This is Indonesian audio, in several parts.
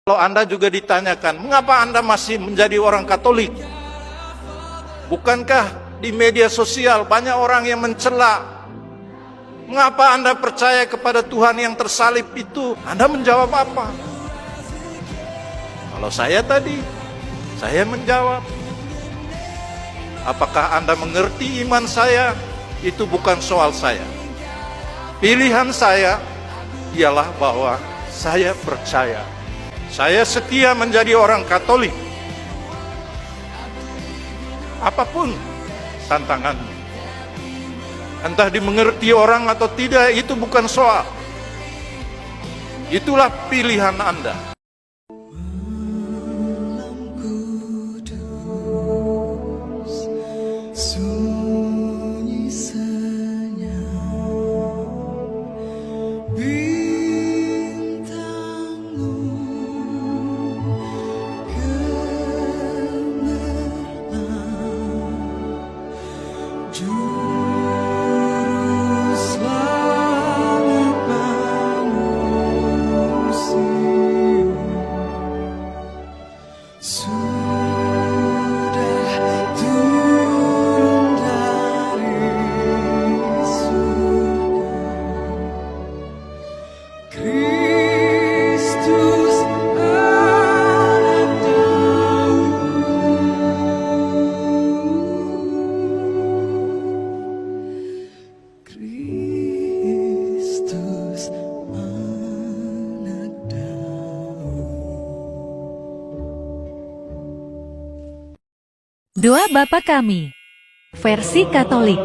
Kalau Anda juga ditanyakan, mengapa Anda masih menjadi orang Katolik? Bukankah di media sosial banyak orang yang mencela? Mengapa Anda percaya kepada Tuhan yang tersalib itu? Anda menjawab apa? Kalau saya tadi, saya menjawab, apakah Anda mengerti iman saya? Itu bukan soal saya. Pilihan saya ialah bahwa saya percaya. Saya setia menjadi orang Katolik. Apapun tantangannya. Entah dimengerti orang atau tidak, itu bukan soal. Itulah pilihan Anda. Doa Bapa Kami, versi Katolik.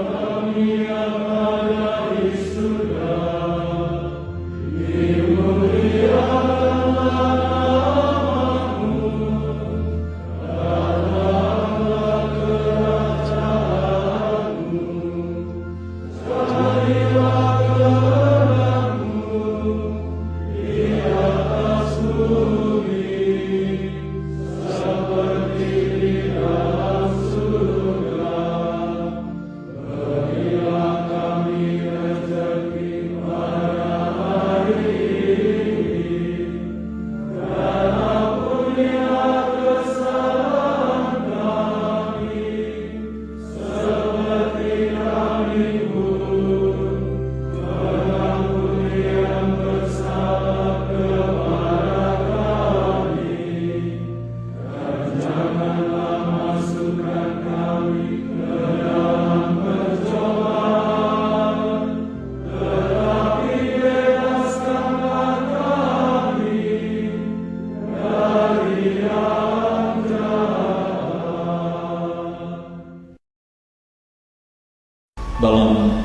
Dalam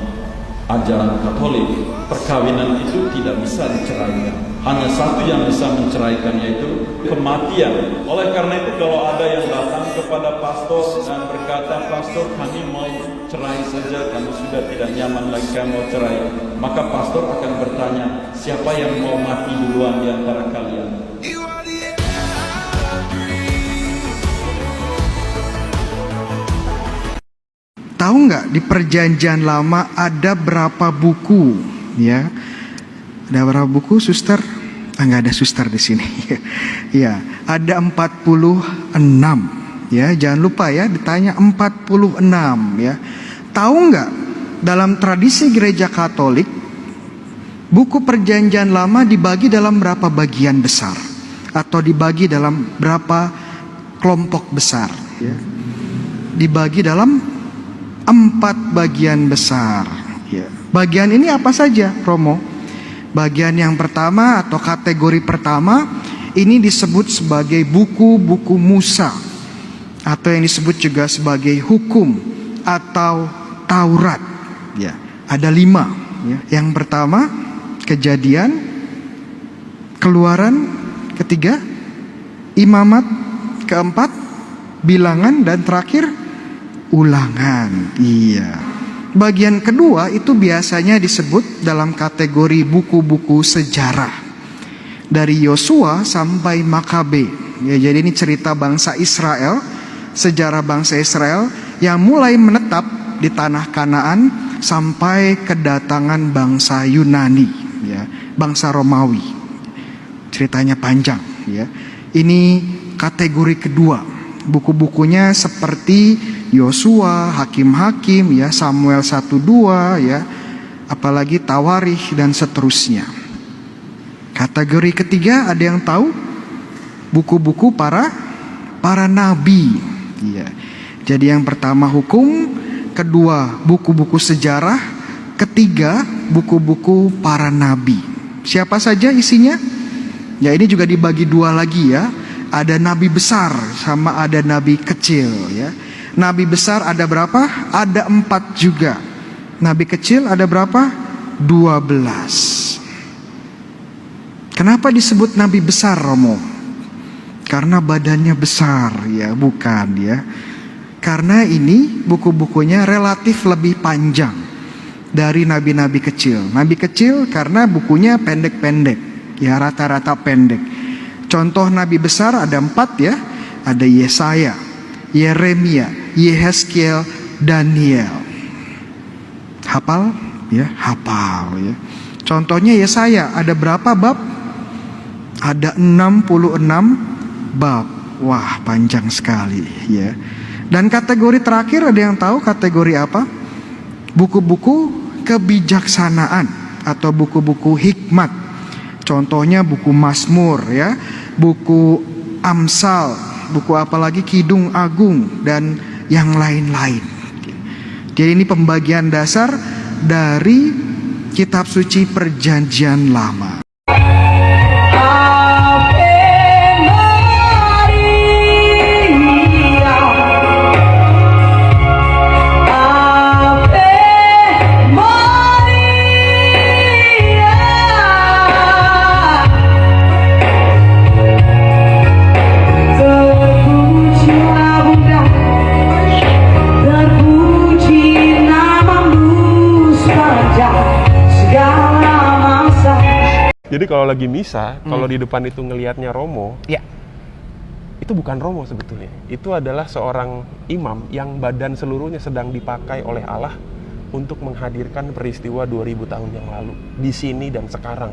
ajaran Katolik, perkawinan itu tidak bisa diceraikan. Hanya satu yang bisa menceraikan, yaitu kematian. Oleh karena itu, kalau ada yang datang kepada pastor dan berkata, "Pastor, kami mau cerai saja, kami sudah tidak nyaman lagi, kami mau cerai," maka pastor akan bertanya, siapa yang mau mati duluan di antara kalian? Tahu nggak di Perjanjian Lama ada berapa buku? Ya, ada berapa buku, suster? Nggak ada suster di sini. Ya, ada 46. Ya, jangan lupa ya, ditanya 46. Ya, tahu nggak dalam tradisi Gereja Katolik buku Perjanjian Lama dibagi dalam berapa bagian besar atau dibagi dalam berapa kelompok besar? Ya, dibagi dalam 4 bagian besar. Ya. Bagian ini apa saja, Romo? Bagian yang pertama atau kategori pertama ini disebut sebagai buku-buku Musa, atau yang disebut juga sebagai hukum atau Taurat. Ya, ada 5. Ya. Yang pertama Kejadian, Keluaran, ketiga Imamat, keempat Bilangan, dan terakhir Ulangan. Iya. Bagian kedua itu biasanya disebut dalam kategori buku-buku sejarah. Dari Yosua sampai Makabe. Ya, jadi ini cerita bangsa Israel, sejarah bangsa Israel yang mulai menetap di tanah Kanaan sampai kedatangan bangsa Yunani, ya, bangsa Romawi. Ceritanya panjang, ya. Ini kategori kedua. Buku-bukunya seperti Yosua, Hakim-Hakim, ya, Samuel 1-2, ya, apalagi Tawarikh dan seterusnya. Kategori ketiga ada yang tahu? Buku-buku para nabi. Ya. Jadi yang pertama hukum, kedua buku-buku sejarah, ketiga buku-buku para nabi. Siapa saja isinya? Ya, ini juga dibagi dua lagi ya. Ada nabi besar sama ada nabi kecil ya. Nabi besar ada berapa? Ada 4 juga. Nabi kecil ada berapa? 12. Kenapa disebut nabi besar, Romo? Karena badannya besar ya, bukan ya. Karena ini buku-bukunya relatif lebih panjang dari nabi-nabi kecil. Nabi kecil karena bukunya pendek-pendek ya, rata-rata pendek. Contoh nabi besar ada 4 ya. Ada Yesaya, Yeremia, Yehezkiel, Daniel. Hafal ya, hafal ya. Contohnya Yesaya ada berapa bab? Ada 66 bab. Wah, panjang sekali ya. Dan kategori terakhir ada yang tahu kategori apa? Buku-buku kebijaksanaan atau buku-buku hikmat. Contohnya buku Mazmur ya, buku Amsal, buku apalagi Kidung Agung dan yang lain-lain. Jadi ini pembagian dasar dari kitab suci Perjanjian Lama. Jadi kalau lagi misa, kalau di depan itu ngelihatnya Romo, ya itu bukan Romo sebetulnya. Itu adalah seorang imam yang badan seluruhnya sedang dipakai oleh Allah untuk menghadirkan peristiwa 2000 tahun yang lalu di sini dan sekarang.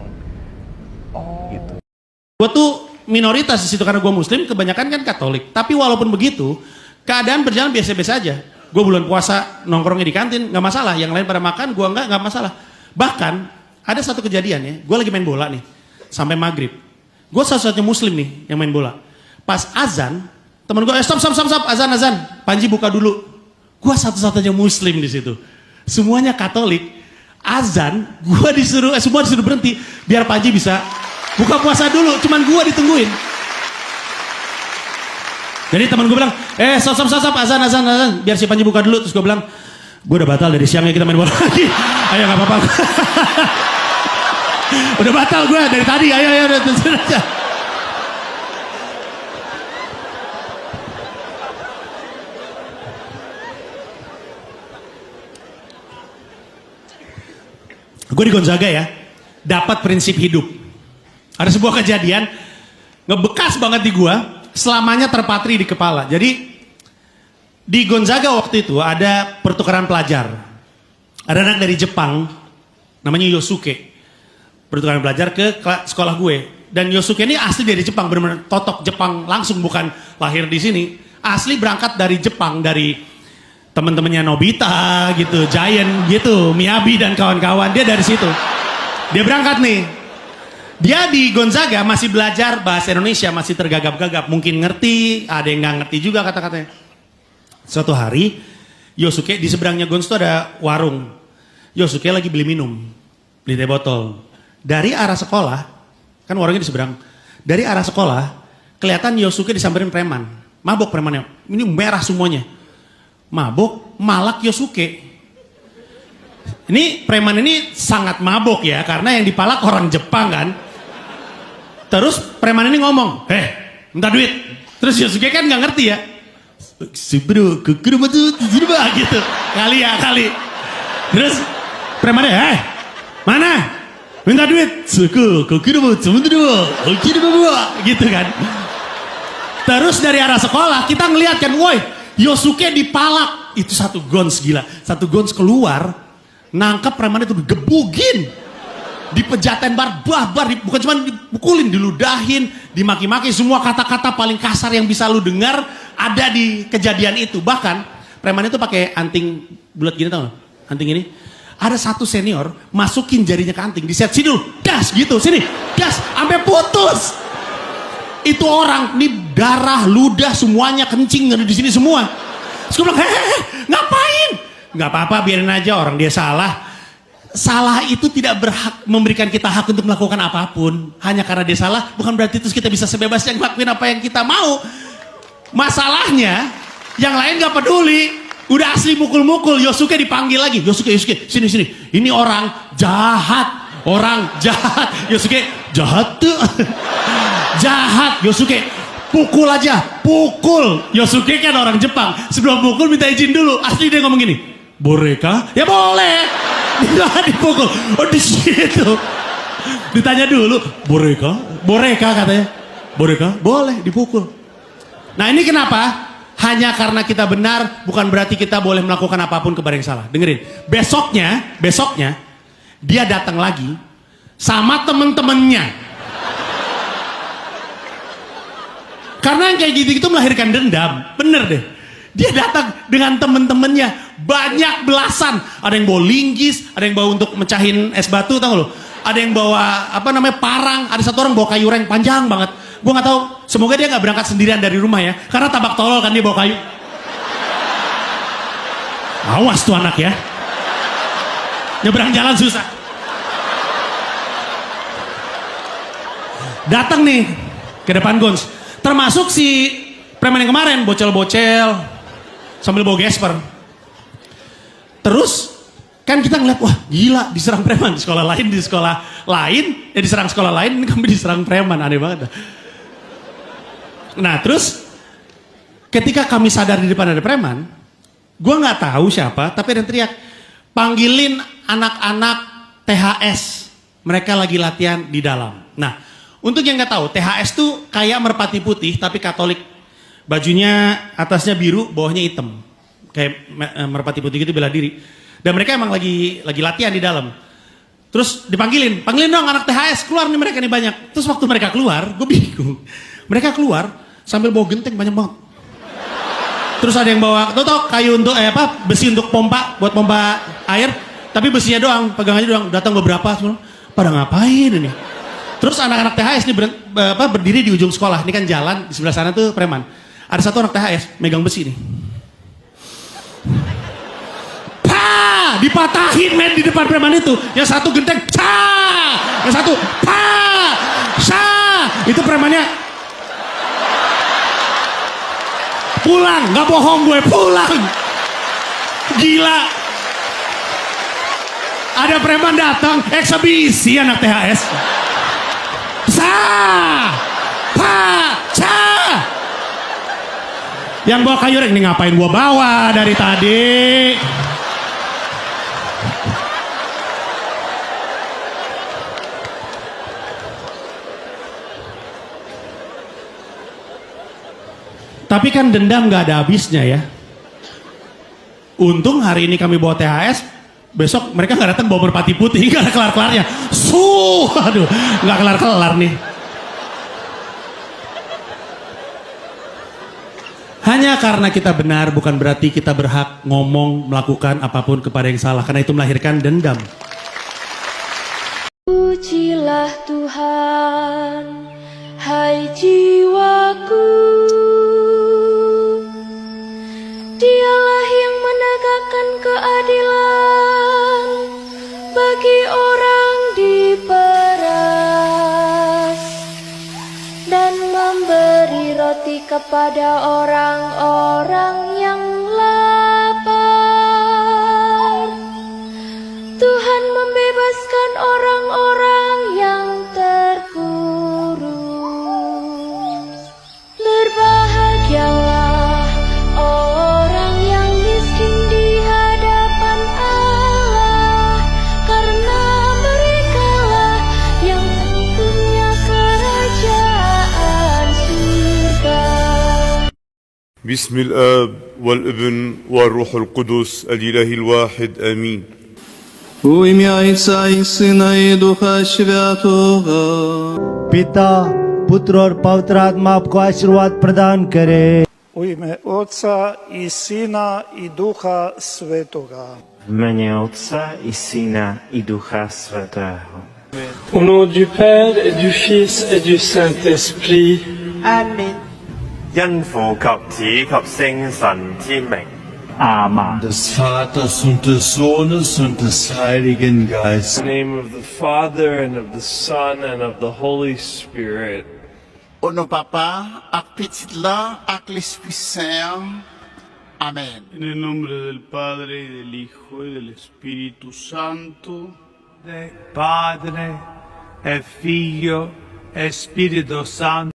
Gitu. Gue tuh minoritas di situ karena gue Muslim, kebanyakan kan Katolik. Tapi walaupun begitu, keadaan berjalan biasa-biasa aja. Gue bulan puasa nongkrongnya di kantin nggak masalah, yang lain pada makan, gue nggak masalah. Bahkan ada satu kejadian ya, gue lagi main bola nih, sampai maghrib. Gue satu-satunya Muslim nih yang main bola. Pas azan, temen gue, stop, azan, Panji buka dulu. Gue satu-satunya Muslim di situ. Semuanya Katolik. Azan, gue disuruh, semua disuruh berhenti biar Panji bisa buka puasa dulu. Cuman gue ditungguin. Jadi temen gue bilang, stop, azan, biar si Panji buka dulu. Terus gue bilang, gue udah batal dari siangnya kita main bola lagi. Ayo nggak apa-apa. Udah batal gue dari tadi, ayo udah terus aja. Gue di Gonzaga ya, dapat prinsip hidup. Ada sebuah kejadian ngebekas banget di gue, selamanya terpatri di kepala. Jadi di Gonzaga waktu itu ada pertukaran pelajar. Ada anak dari Jepang, namanya Yosuke. Pertukaran pelajar ke sekolah gue. Dan Yosuke ini asli dari Jepang, benar-benar totok Jepang langsung, bukan lahir di sini. Asli berangkat dari Jepang, dari teman-temannya Nobita gitu, Giant gitu, Miyabi dan kawan-kawan. Dia dari situ. Dia berangkat nih. Dia di Gonzaga masih belajar bahasa Indonesia, masih tergagap-gagap. Mungkin ngerti, ada yang nggak ngerti juga kata-katanya. Suatu hari, Yosuke di seberangnya Gonz itu ada warung. Yosuke lagi beli minum, beli teh botol. Dari arah sekolah, kan warungnya di seberang. Dari arah sekolah, kelihatan Yosuke disamperin preman. Mabok premannya, ini merah semuanya. Mabok, malak Yosuke. Ini preman ini sangat mabok ya, karena yang dipalak orang Jepang kan. Terus preman ini ngomong, minta duit. Terus Yosuke kan nggak ngerti ya. Bro, ke rumah tuh, gitu. Kali. Terus premannya, mana? Minta duit. Suku, ke rumah, gitu kan. Terus dari arah sekolah kita ngeliat kan, woi, Yosuke dipalak. Itu satu Gonz gila. Satu Gonz keluar, nangkep preman itu digebugin. dipejaten barbar, bukan cuma dipukulin, diludahin, dimaki-maki, semua kata-kata paling kasar yang bisa lu dengar ada di kejadian itu. Bahkan preman itu pakai anting bulat gini, tau gak? Anting ini. Ada satu senior masukin jarinya ke anting, diset sini dulu, gas gitu, sini, gas, sampai putus. Itu orang, nih darah, ludah, semuanya kencing ada di sini semua. Terus gue bilang, hehehe, ngapain? Nggak apa-apa, biarin aja, orang dia salah. Salah itu tidak berhak memberikan kita hak untuk melakukan apapun. Hanya karena dia salah, bukan berarti terus kita bisa sebebasnya ngelakuin apa yang kita mau. Masalahnya, yang lain gak peduli. Udah asli mukul-mukul, Yosuke dipanggil lagi. Yosuke, sini. Ini orang jahat. Yosuke, jahat tuh. Jahat, Yosuke. Pukul aja, pukul. Yosuke kan orang Jepang. Sebelum pukul minta izin dulu. Asli dia ngomong gini, bolehkah? Ya boleh. Dia dipukul. Oh di situ. Ditanya dulu, bolehkah katanya. Bolehkah? Boleh, dipukul. Nah ini kenapa? Hanya karena kita benar, bukan berarti kita boleh melakukan apapun kepada yang salah. Dengerin, besoknya, dia datang lagi sama temen-temennya. Karena yang kayak gitu-gitu melahirkan dendam, bener deh. Dia datang dengan temen-temennya, banyak belasan. Ada yang bawa linggis, ada yang bawa untuk mecahin es batu, tau gak lo? Ada yang bawa, parang, ada satu orang bawa kayu reng panjang banget. Gue gak tahu, semoga dia gak berangkat sendirian dari rumah ya. Karena tabak tolol kan dia bawa kayu. Awas tuh anak ya. Nyebrang jalan susah. Datang nih ke depan Gons. Termasuk si preman yang kemarin, bocel-bocel sambil bawa gesper. Terus kan kita ngeliat, wah gila diserang preman. Di sekolah lain, diserang sekolah lain, ini kami diserang preman. Aneh banget. Nah terus ketika kami sadar di depan ada preman, gue nggak tahu siapa, tapi ada yang teriak, panggilin anak-anak THS, mereka lagi latihan di dalam. Nah untuk yang nggak tahu, THS tuh kayak merpati putih tapi Katolik, bajunya atasnya biru, bawahnya hitam, kayak merpati putih gitu, bela diri. Dan mereka emang lagi latihan di dalam. Terus panggilin dong anak THS, keluar nih mereka nih banyak. Terus waktu mereka keluar, gue bingung. Mereka keluar sambil bawa genteng banyak banget. Terus ada yang bawa, tau kayu untuk besi untuk pompa, buat pompa air, tapi besinya doang, pegangannya doang. Datang beberapa, semua pada ngapain ini? Terus anak-anak THS ini berdiri di ujung sekolah. Ini kan jalan, di sebelah sana tuh preman. Ada satu anak THS megang besi nih. Pah, dipatahin men di depan preman itu. Yang satu genteng, cah. Yang satu, pah, cah. Itu premannya pulang, nggak bohong gue, pulang. Gila. Ada preman datang, eksebisi anak THS. Sa, pa, ca. Yang bawa kayu reng, ini ngapain gua bawa dari tadi? Tapi kan dendam gak ada habisnya ya. Untung hari ini kami bawa THS, besok mereka gak datang bawa merpati putih, gak ada kelar-kelarnya. Aduh, gak kelar-kelar nih. Hanya karena kita benar bukan berarti kita berhak ngomong, melakukan apapun kepada yang salah. Karena itu melahirkan dendam. Pujilah Tuhan, hai jiwaku. Dialah yang menegakkan keadilan bagi orang diperas dan memberi roti kepada orang-orang yang lapar. Tuhan membebaskan orang-orang yang terkurung. Berbahagialah orang yang miskin di hadapan Allah, karena merekalah yang punya kerajaan surga. بسم الآب والابن والروح القدس الإله الواحد آمين. У ім'я Отця і Сина і Духа Святого. पिता पुत्र और पवित्र आत्मा आपको आशीर्वाद प्रदान करे У ім'я Отця і Сина і Духа Святого. в ім'я Отця і Сина і Духа Святого. Au nom du Père et du Fils et du Saint-Esprit. 阿門。因父及子及聖神之名。阿們。Des Vaters und des Sohnes und des Heiligen Geistes. In the name of the Father and of the Son and of the Holy Spirit. Ono Papa, ac Pitla, ac l'Esprit Saint. Amén. En el nombre del Padre, y del Hijo, y del Espíritu Santo. Padre e Figlio e Spirito Santo.